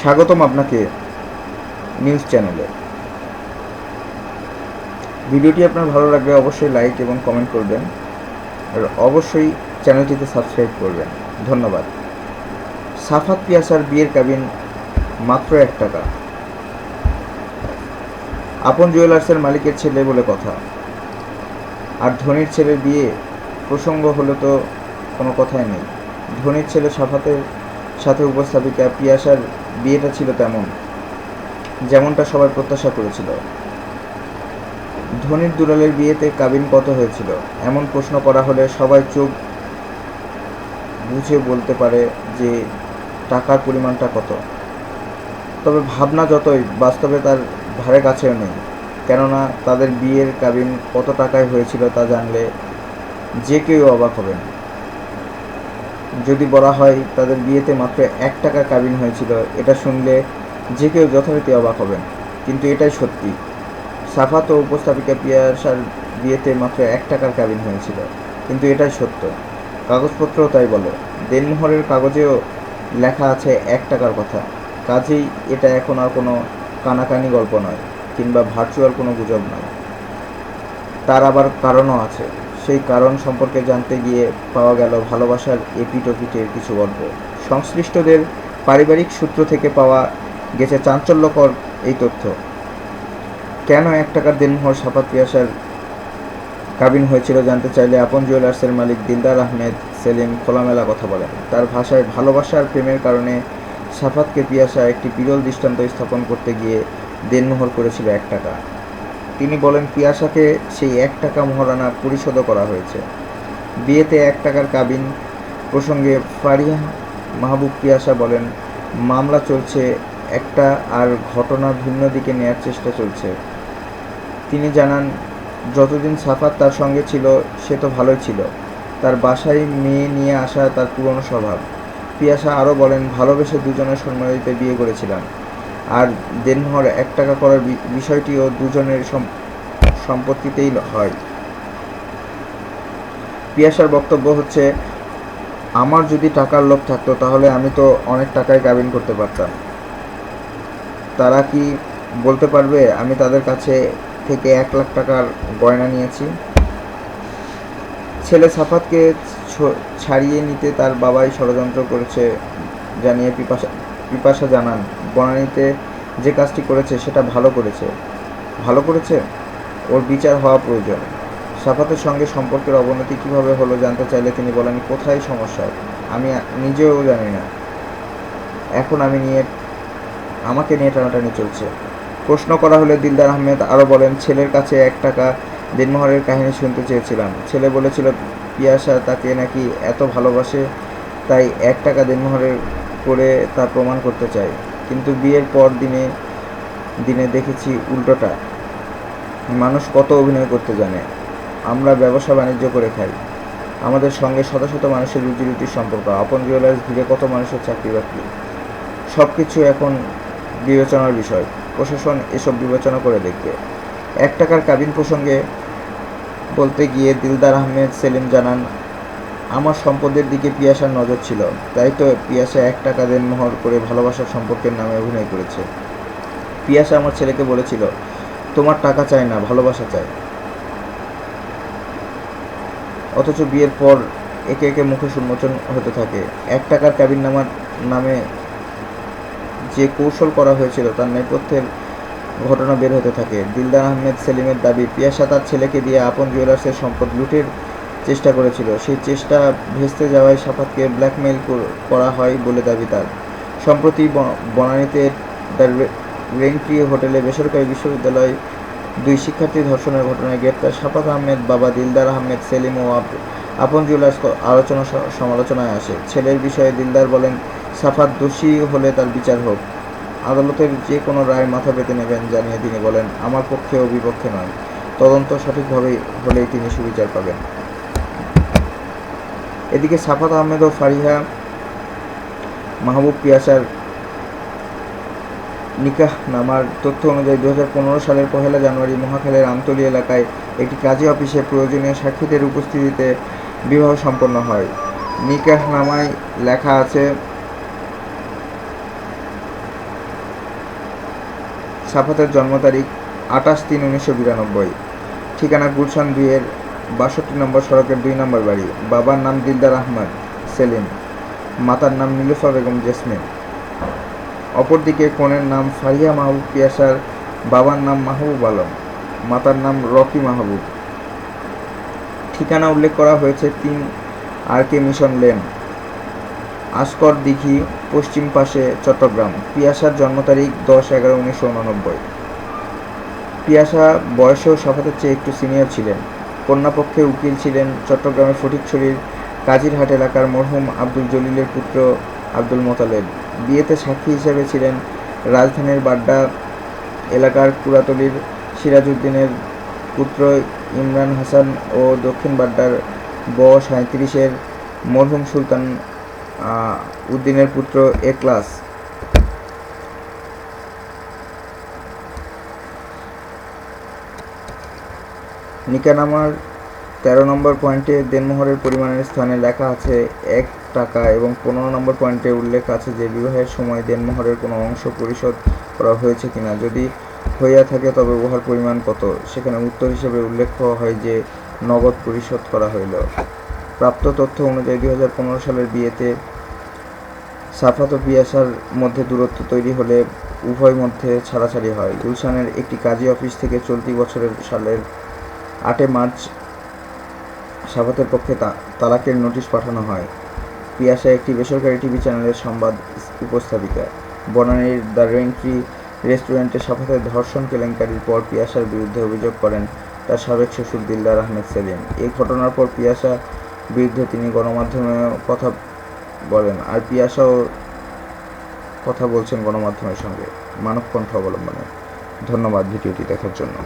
স্বাগতম আপনাকে নিউজ চ্যানেলে। ভিডিওটি আপনার ভালো লাগলে অবশ্যই লাইক এবং কমেন্ট করবেন, আর অবশ্যই চ্যানেলটিতে সাবস্ক্রাইব করবেন। ধন্যবাদ। সাফাত পিয়াসার বিয়ের কাবিন মাত্র 1 টাকা। আপন জুয়েলার্সের মালিকের ছেলে বলে কথা, আর ধনীর ছেলের বিয়ে প্রসঙ্গ হলে তো কোনো কথাই নেই। ধনীর ছেলে সাফাতের সাথে উপস্থাপিকা পিয়াসার বিয়েটা ছিল যেমনটা সবাই প্রত্যাশা করেছিল। ধনীর দুলালের বিয়েতে কাবিন কত হয়েছিল এমন প্রশ্ন করা হলে সবাই চোখ বুঝে বলতে পারে যে টাকার পরিমাণটা কত। তবে ভাবনা যতই, বাস্তবে তার ধারে কাছেও নেই। কেননা তাদের বিয়ের কাবিন কত টাকায় হয়েছিল তা জানলে যে কেউ অবাক হবেন। যদি বলা হয় তাদের বিয়েতে মাত্র 1 টাকা কাবিন হয়েছিল, এটা শুনলে যে কেউ যথারীতি অবাক হবেন। কিন্তু এটাই সত্যি। সাফাত ও উপস্থাপিকা পিয়াসার বিয়েতে মাত্র 1 টাকার কাবিন হয়েছিল, কিন্তু এটাই সত্য। কাগজপত্রও তাই বলে। দেনমোহরের কাগজেও লেখা আছে 1 টাকার কথা। কাজেই এটা এখন আর কোনো কানাকানি গল্প নয়, কিংবা ভার্চুয়াল কোনো গুজব নয়। তার আবার কারণও আছে। সেই কারণ সম্পর্কে জানতে গিয়ে পাওয়া গেল ভালোবাসার এপিটোপিটের কিছু গল্প। সংশ্লিষ্টদের পারিবারিক সূত্র থেকে পাওয়া গেছে চাঞ্চল্যকর এই তথ্য। কেন 1 টাকার দেনমোহর সাফাত পিয়াসার কাবিন হয়েছিল জানতে চাইলে আপন জুয়েলার্সের মালিক দিলদার আহমেদ সেলিম খোলামেলা কথা বলেন। তার ভাষায়, ভালোবাসার প্রেমের কারণে সাফাতকে পিয়াসা একটি বিরল দৃষ্টান্ত স্থাপন করতে গিয়ে দেনমোহর করেছিল 1 টাকা। তিনি বলেন, পিয়াসাকে সেই 1 টাকা মোহরানা পরিশোধ করা হয়েছে। বিয়েতে 1 টাকার কাবিন প্রসঙ্গে ফারিয়া মাহবুব পিয়াসা বলেন, মামলা চলছে একটা, আর ঘটনা ভিন্ন দিকে নেয়ার চেষ্টা চলছে। তিনি জানান, যতদিন সাফাত তার সঙ্গে ছিল সে তো ভালোই ছিল। তার বাসায় মেয়ে নিয়ে আসা তার পুরনো স্বভাব। পিয়াসা আরও বলেন, ভালোবেসে দুজনের সম্মতিতে বিয়ে করেছিলাম, আর দেনমোহর 1 টাকা করার বিষয়টিও দুজনের সম্পত্তিতেই হয়। পিয়াসার বক্তব্য হচ্ছে, আমার যদি টাকার লোভ থাকতো তাহলে আমি তো অনেক টাকায় কাবিন করতে পারতাম। তারা কি বলতে পারবে আমি তাদের কাছে থেকে 1 লাখ টাকার গয়না নিয়েছি? ছেলে সাফাতকে ছাড়িয়ে নিতে তার বাবাই ষড়যন্ত্র করেছে জানিয়ে পিপাসা জানান, বনানীতে যে কাজটি করেছে সেটা ভালো করেছে, ওর বিচার হওয়া প্রয়োজন। সাফাতের সঙ্গে সম্পর্কের অবনতি কীভাবে হলো জানতে চাইলে তিনি বলেন, কোথায় সমস্যা আমি নিজেও জানি না। এখন আমাকে নিয়ে টানাটানি চলছে। প্রশ্ন করা হলে দিলদার আহমেদ আরও বলেন, ছেলের কাছে 1 টাকা দেনমোহরের কাহিনী শুনতে চেয়েছিলাম। ছেলে বলেছিল পিয়াসা তাকে নাকি এত ভালোবাসে, তাই 1 টাকা দেনমোহরের করে তা প্রমাণ করতে চাই। কিন্তু বিয়ের পর দিনে দেখেছি উল্টোটা। মানুষ কত অভিনয় করতে জানে। আমরা ব্যবসা বাণিজ্য করে খাই। আমাদের সঙ্গে শত শত মানুষের রুজিরুটির সম্পর্ক। আপন জুয়েলার্স ঘিরে কত মানুষের চাকরি বাকরি। সব কিছু এখন বিবেচনার বিষয়। প্রশাসন এসব বিবেচনা করে দেখবে। 1 টাকার কাবিন প্রসঙ্গে বলতে গিয়ে দিলদার আহমেদ সেলিম জানান, আমার সম্পদের দিকে পিয়াসার নজর ছিল, তাই তো পিয়াসা 1 টাকা দেনমোহর করে ভালোবাসার সম্পর্কের নামে অভিনয় করেছে। পিয়াসা আমার ছেলেকে বলেছিল, তোমার টাকা চাই না, ভালোবাসা চাই। অথচ বিয়ের পর একে একে মুখোশ উন্মোচন হতে থাকে। 1 টাকার কাবিন নামে যে কৌশল করা হয়েছিল তার নেপথ্যের ঘটনা বের হতে থাকে। দিলদার আহমেদ সেলিমের দাবি, পিয়াসা তার ছেলেকে দিয়ে আপন জুয়েলার্সের সম্পদ লুটের চেষ্টা করেছিল। সেই চেষ্টা ভেস্তে যাওয়ায় সাফাতকে ব্ল্যাকমেইল করা হয় বলে দাবি তার। সম্প্রতি বনানীতে দ্য রেইনট্রি হোটেলে বেসরকারি বিশ্ববিদ্যালয় 2 শিক্ষার্থী ধর্ষণের ঘটনায় গ্রেপ্তার সাফাত আহমেদ বাবা দিলদার আহমেদ সেলিম ও আপন জুয়েলার্স সমালোচনায় আসে। ছেলের বিষয়ে দিলদার বলেন, সাফাত দোষী হলে তার বিচার হোক। আদালতের যে কোনো রায় মাথা পেতে নেবেন জানিয়ে তিনি বলেন, আমার পক্ষে ও বিপক্ষে নয়, তদন্ত সঠিকভাবে হলেই তিনি সুবিচার পাবেন। এদিকে সাফাত আহমেদ ও ফারিয়া মাহবুব পিয়াসার নিকাহনামার তথ্য অনুযায়ী 2015 সালের 1 জানুয়ারি মহাখালীর আমতলী এলাকায় একটি কাজী অফিসে প্রয়োজনীয় সাক্ষীদের উপস্থিতিতে বিবাহ সম্পন্ন হয়। নিকাহনামায় লেখা আছে, সাফাতের জন্ম তারিখ 28/3/1992। ঠিকানা গুলশান 2-এর 62 নম্বর সড়কের 2 নম্বর বাড়ি। বাবার নাম দিলদার আহমদ সেলিম, মাতার নাম নীলুফা বেগম জেসমিন। অপরদিকে কনের নাম ফারিয়া মাহবুব পিয়াসার বাবার নাম মাহবুব আলম, মাতার নাম রকি মাহবুব। ঠিকানা উল্লেখ করা হয়েছে 3 RK মিশন লেন, আসকর দিঘি, পশ্চিম পাশে, চট্টগ্রাম। পিয়াসার জন্ম তারিখ 10/11/1989। পিয়াসা বয়সেও সাফাতের চেয়ে একটু সিনিয়র ছিলেন। কন্যাপক্ষে উকিল ছিলেন চট্টগ্রামের ফটিকছড়ির কাজিরহাট এলাকার মরহুম আব্দুল জলিলের পুত্র আব্দুল মোতালেব। বিয়েতে সাক্ষী হিসেবে ছিলেন রাজধানীর বাড্ডা এলাকার কুড়াতলির সিরাজউদ্দিনের পুত্র ইমরান হাসান ও দক্ষিণ বাড্ডার ব-37-এর মরহুম সুলতান উদ্দিনের পুত্র এক্লাস। নিকানামার 13 নম্বর পয়েন্টে দেনমোহরের পরিমাণের স্থানে লেখা আছে 1 টাকা এবং 15 নম্বর পয়েন্টে উল্লেখ আছে যে বিবাহের সময় দেনমোহরের কোনো অংশ পরিশোধ করা হয়েছে কিনা, যদি হইয়া থাকে তবে উহার পরিমাণ কত। সেখানে উত্তর হিসেবে উল্লেখ হয় যে নগদ পরিশোধ করা হইল। প্রাপ্ত তথ্য অনুযায়ী 2015 সালের বিয়েতে সাফাত ও পিয়াসার মধ্যে দূরত্ব তৈরি হলে উভয় মধ্যে ছাড়াছাড়ি হয়। গুলশানের একটি কাজী অফিস থেকে চলতি বছরের সালের 8 মার্চ সাফাতের পক্ষে তালাকের নোটিশ পাঠানো হয়। পিয়াসা একটি বেসরকারি টিভি চ্যানেলের সংবাদ উপস্থাপিকা। বনানীর দ্য রেন্ট্রি রেস্টুরেন্টে সাফাতের ধর্ষণ কেলেঙ্কারির পর পিয়াসার বিরুদ্ধে অভিযোগ করেন তার সাবেক শ্বশুর দিলদার আহমেদ সেলিম। এই ঘটনার পর পিয়াসা বিরুদ্ধে তিনি গণমাধ্যমে কথা বলেন, আর পিয়াসাও কথা বলছেন গণমাধ্যমের সঙ্গে মানবকণ্ঠ অবলম্বনে। ধন্যবাদ ভিডিওটি দেখার জন্য।